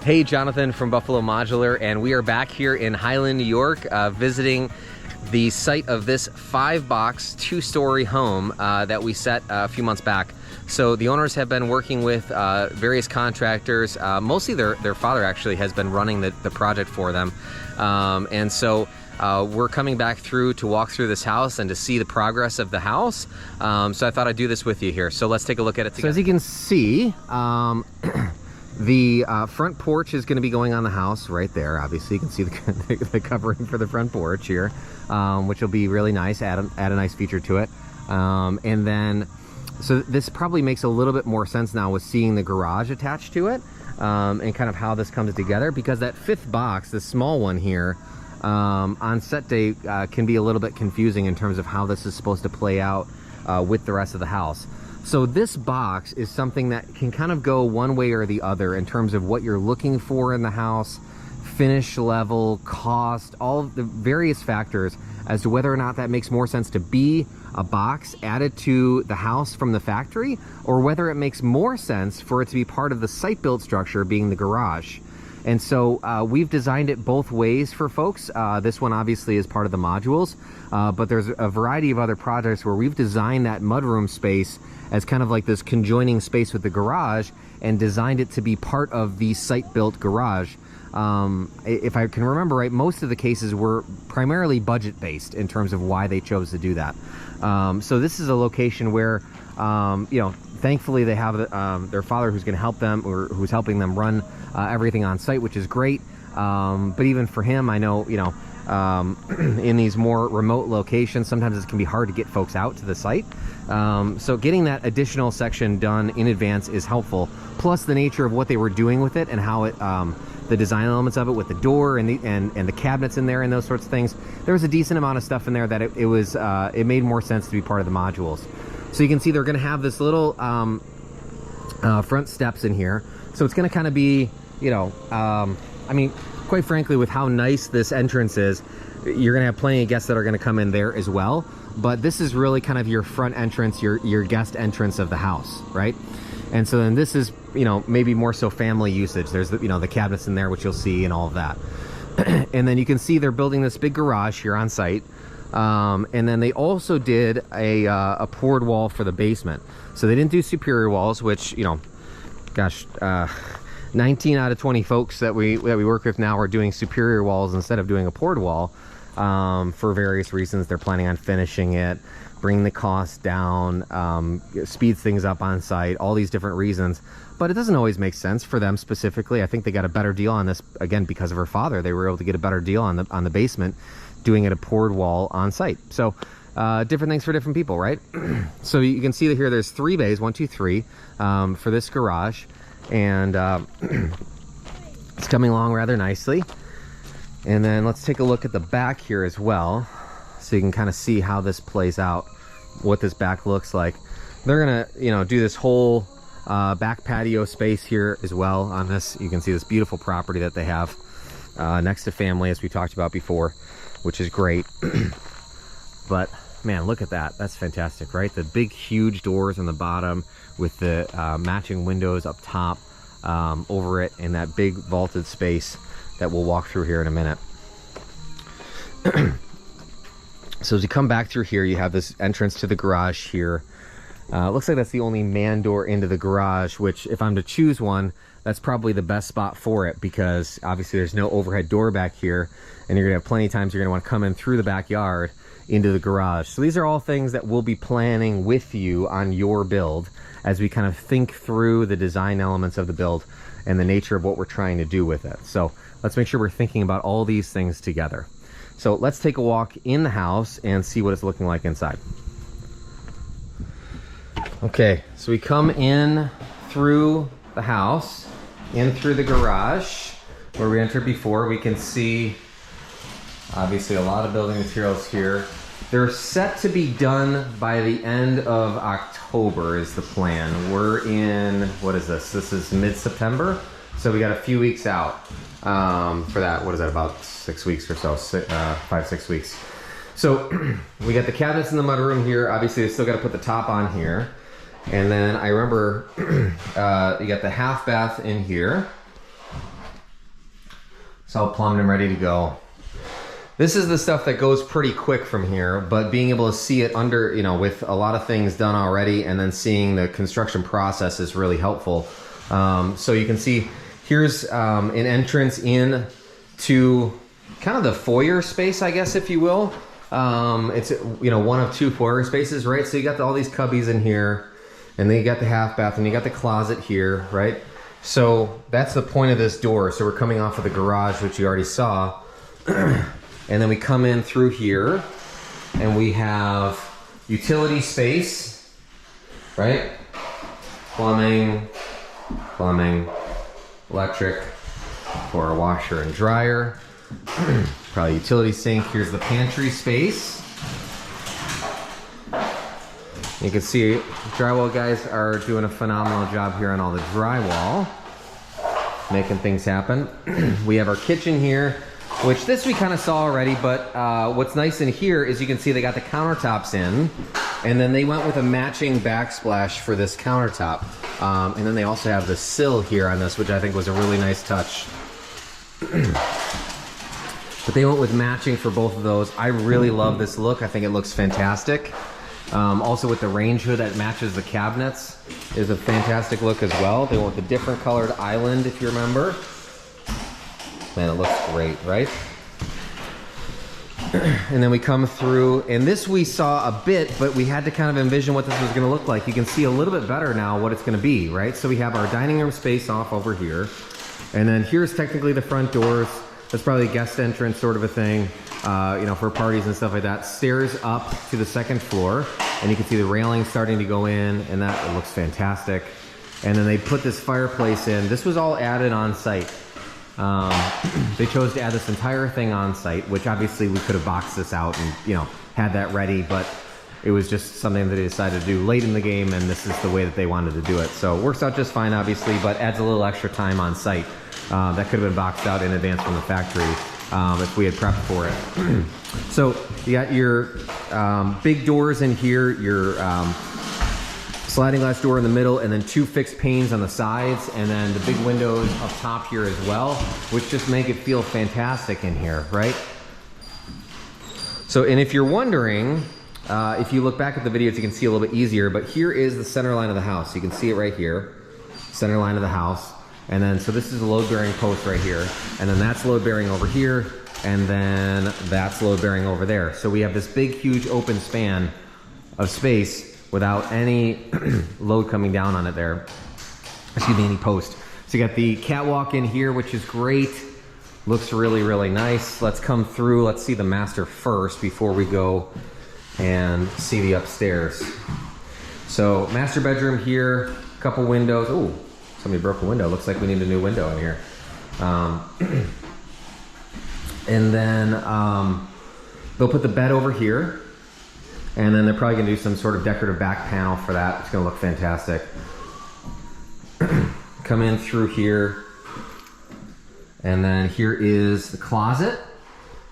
Hey, Jonathan from Buffalo Modular, and we are back here in Highland, New York, visiting the site of this 5-box, 2-story home that we set a few months back. So the owners have been working with various contractors. Mostly their father actually has been running the project for them. And so we're coming back through to walk through this house and to see the progress of the house. So I thought I'd do this with you here. So let's take a look at it together. So as you can see, the front porch is going to be going on the house right there. Obviously, you can see the covering for the front porch here, which will be really nice, add a nice feature to it. And then, so this probably makes a little bit more sense now with seeing the garage attached to it, and kind of how this comes together, because that 5th box, the small one here, on set day can be a little bit confusing in terms of how this is supposed to play out with the rest of the house. So this box is something that can kind of go one way or the other in terms of what you're looking for in the house, finish level, cost, all of the various factors as to whether or not that makes more sense to be a box added to the house from the factory, or whether it makes more sense for it to be part of the site-built structure, being the garage. And so we've designed it both ways for folks. This one obviously is part of the modules, but there's a variety of other projects where we've designed that mudroom space as kind of like this conjoining space with the garage, and designed it to be part of the site-built garage. If I can remember right, most of the cases were primarily budget-based in terms of why they chose to do that. So this is a location where, you know, thankfully they have their father who's going to help them, or who's helping them run everything on site, which is great. But even for him, I know, you know, in these more remote locations, sometimes it can be hard to get folks out to the site. So getting that additional section done in advance is helpful. Plus the nature of what they were doing with it and how it, the design elements of it with the door and the cabinets in there and those sorts of things. There was a decent amount of stuff in there that it made more sense to be part of the modules. So you can see they're going to have this little front steps in here. So it's going to kind of be, you know, I mean, quite frankly, with how nice this entrance is, you're going to have plenty of guests that are going to come in there as well. But this is really kind of your front entrance, your guest entrance of the house, right? And so then this is, you know, maybe more so family usage. There's the, you know, the cabinets in there, which you'll see, and all of that. And then you can see they're building this big garage here on site. And then they also did a poured wall for the basement. So they didn't do superior walls, which, you know, gosh, 19 out of 20 folks that we work with now are doing superior walls instead of doing a poured wall, for various reasons. They're planning on finishing it, bringing the cost down, speeds things up on site, all these different reasons. But it doesn't always make sense for them specifically. I think they got a better deal on this, again, because of her father. They were able to get a better deal on the basement, doing it a poured wall on site. So different things for different people, right? So you can see that here there's 3 bays, 1, 2, 3, for this garage. And it's coming along rather nicely. And then let's take a look at the back here as well, so you can kind of see how this plays out, what this back looks like. They're gonna, you know, do this whole back patio space here as well on this. You can see this beautiful property that they have next to family, as we talked about before, which is great. But man, look at that. That's fantastic, right? The big huge doors on the bottom with the matching windows up top over it, and that big vaulted space that we'll walk through here in a minute. So as you come back through here, you have this entrance to the garage here. Looks like that's the only man door into the garage, which if I'm to choose one, that's probably the best spot for it, because obviously there's no overhead door back here, and you're gonna have plenty of times you're gonna want to come in through the backyard into the garage. So these are all things that we'll be planning with you on your build as we kind of think through the design elements of the build and the nature of what we're trying to do with it. So let's make sure we're thinking about all these things together. So let's take a walk in the house and see what it's looking like inside. Okay, so we come in through the house, in through the garage where we entered before. We can see obviously a lot of building materials here. They're set to be done by the end of October is the plan. We're in, what is this? This is mid-September. So we got a few weeks out for that. What is that, about 6 weeks or so, 5, 6 weeks. So we got the cabinets in the mudroom here. Obviously they still got to put the top on here. And then I remember you got the half bath in here. It's all plumbed and ready to go. This is the stuff that goes pretty quick from here, but being able to see it under, you know, with a lot of things done already and then seeing the construction process is really helpful. So you can see here's an entrance in to kind of the foyer space, I guess, if you will. It's, you know, one of two foyer spaces, right? So you got all these cubbies in here, and then you got the half bath, and you got the closet here, right? So that's the point of this door. So we're coming off of the garage, which you already saw. And then we come in through here, and we have utility space, right? Plumbing, electric for a washer and dryer. Probably utility sink. Here's the pantry space. You can see drywall guys are doing a phenomenal job here on all the drywall, making things happen. We have our kitchen here, which this we kind of saw already, but what's nice in here is you can see they got the countertops in, and then they went with a matching backsplash for this countertop. And then they also have the sill here on this, which I think was a really nice touch. But they went with matching for both of those. I really love this look. I think it looks fantastic. Also with the range hood that matches the cabinets is a fantastic look as well. They went with the different colored island, if you remember. Man, it looks great, right? And then we come through, and this we saw a bit, but we had to kind of envision what this was gonna look like. You can see a little bit better now what it's gonna be, right? So we have our dining room space off over here, and then here's technically the front doors. That's probably a guest entrance sort of a thing, you know, for parties and stuff like that. Stairs up to the second floor, and you can see the railing starting to go in, and that looks fantastic. And then they put this fireplace in. This was all added on site. They chose to add this entire thing on site, which obviously we could have boxed this out and, you know, had that ready, but it was just something that they decided to do late in the game, and this is the way that they wanted to do it. So it works out just fine, obviously, but adds a little extra time on site. That could have been boxed out in advance from the factory if we had prepped for it. So you got your big doors in here, your sliding glass door in the middle, and then two fixed panes on the sides, and then the big windows up top here as well, which just make it feel fantastic in here, right? So, and if you're wondering, if you look back at the videos, you can see a little bit easier, but here is the center line of the house. You can see it right here, center line of the house. And then, so this is a load-bearing post right here, and then that's load-bearing over here, and then that's load-bearing over there. So we have this big, huge open span of space without any load coming down on it there. Excuse me, any post. So you got the catwalk in here, which is great. Looks really, really nice. Let's come through. Let's see the master first before we go and see the upstairs. So master bedroom here, couple windows. Ooh, somebody broke a window. Looks like we need a new window in here. And then they'll put the bed over here. And then they're probably gonna do some sort of decorative back panel for that. It's gonna look fantastic. Come in through here. And then here is the closet.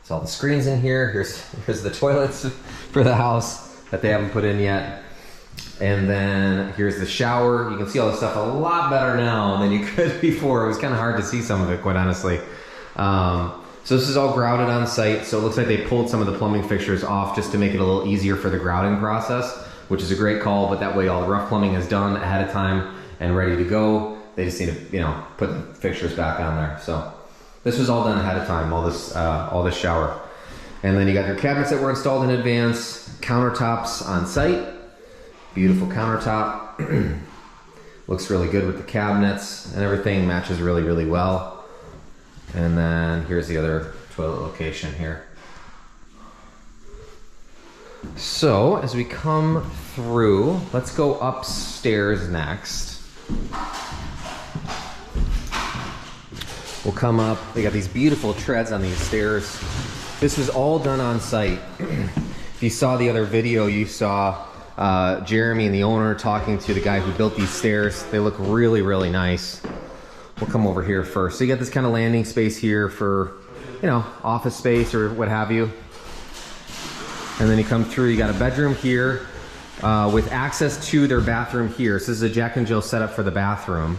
It's all the screens in here. Here's the toilets for the house that they haven't put in yet. And then here's the shower. You can see all this stuff a lot better now than you could before. It was kind of hard to see some of it, quite honestly. So this is all grouted on site. So it looks like they pulled some of the plumbing fixtures off just to make it a little easier for the grouting process, which is a great call, but that way all the rough plumbing is done ahead of time and ready to go. They just need to, you know, put the fixtures back on there. So this was all done ahead of time, all this shower. And then you got your cabinets that were installed in advance, countertops on site. Beautiful countertop. Looks really good with the cabinets, and everything matches really, really well. And then here's the other toilet location here. So as we come through, let's go upstairs next. We'll come up, they got these beautiful treads on these stairs. This was all done on site. If you saw the other video, you saw Jeremy and the owner talking to the guy who built these stairs. They look really, really nice. We'll come over here first. So you got this kind of landing space here for, you know, office space or what have you. And then you come through, you got a bedroom here with access to their bathroom here. So this is a Jack and Jill setup for the bathroom,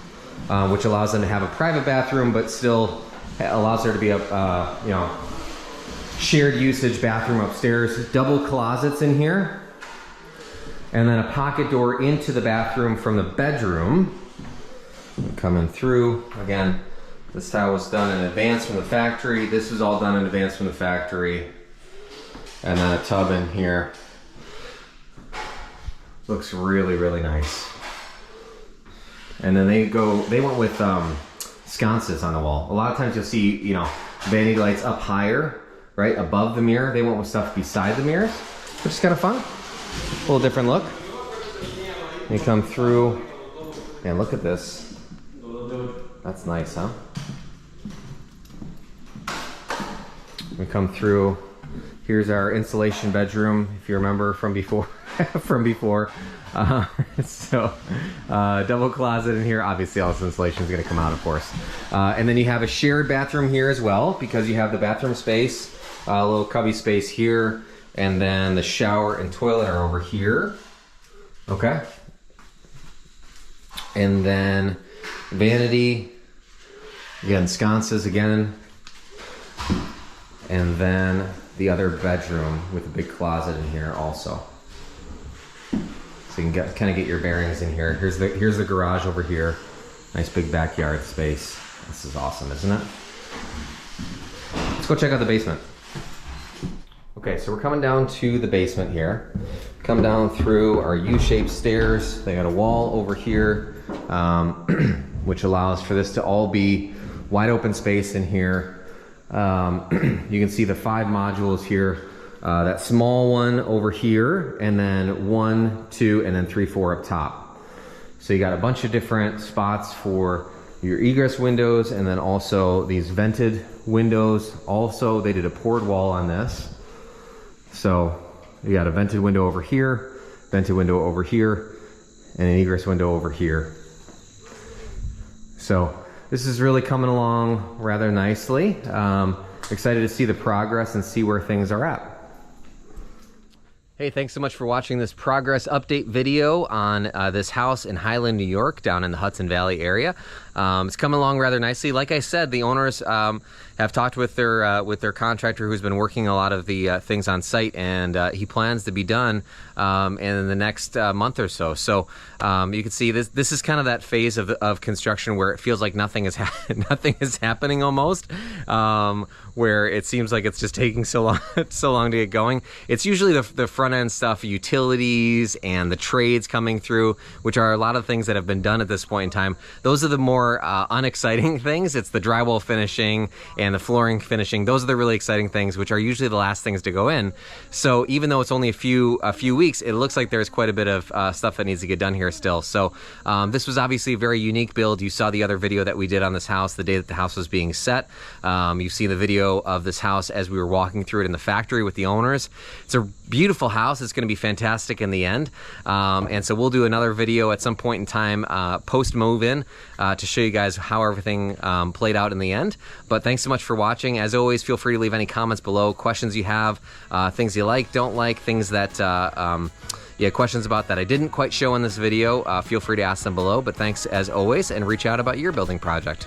which allows them to have a private bathroom, but still allows there to be a you know, shared usage bathroom upstairs. Double closets in here, and then a pocket door into the bathroom from the bedroom. Coming through again. This tile was done in advance from the factory. This was all done in advance from the factory. And then a tub in here. Looks really, really nice. And then they went with sconces on the wall. A lot of times you'll see, you know, vanity lights up higher, right, above the mirror. They went with stuff beside the mirrors, which is kind of fun. A little different look. You come through, and look at this. That's nice, huh? We come through. Here's our insulation bedroom, if you remember from before. Double closet in here. Obviously, all this insulation is going to come out, of course. And then you have a shared bathroom here as well, because you have the bathroom space, a little cubby space here, and then the shower and toilet are over here. Okay. And then vanity, again, sconces again, and then the other bedroom with a big closet in here also. So you can kind of get your bearings in here. Here's the garage over here. Nice big backyard space. This is awesome, isn't it? Let's go check out the basement. Okay, so we're coming down to the basement here. Come down through our U-shaped stairs. They got a wall over here, which allows for this to all be wide open space in here. You can see the 5 modules here. That small one over here, and then 1, 2, and then 3, 4 up top. So you got a bunch of different spots for your egress windows, and then also these vented windows. Also, they did a poured wall on this. So you got a vented window over here, vented window over here, and an egress window over here. So this is really coming along rather nicely. Excited to see the progress and see where things are at. Hey, thanks so much for watching this progress update video on this house in Highland, New York, down in the Hudson Valley area. It's coming along rather nicely. Like I said, the owners have talked with their contractor who's been working a lot of the things on site, and he plans to be done in the next month or so. So you can see this is kind of that phase of construction where it feels like nothing is nothing is happening almost, where it seems like it's just taking so long to get going. It's usually the front end stuff, utilities and the trades coming through, which are a lot of things that have been done at this point in time. Those are the more unexciting things. It's the drywall finishing and the flooring finishing. Those are the really exciting things, which are usually the last things to go in. So even though it's only a few weeks, it looks like there's quite a bit of stuff that needs to get done here still. So this was obviously a very unique build. You saw the other video that we did on this house the day that the house was being set. You've seen the video of this house as we were walking through it in the factory with the owners. It's a beautiful house. It's going to be fantastic in the end. And so we'll do another video at some point in time post move-in to show you guys how everything played out in the end. But thanks so much for watching. As always, feel free to leave any comments below, questions you have, things you like, don't like, things that questions about that I didn't quite show in this video. Feel free to ask them below. But thanks as always, and reach out about your building project.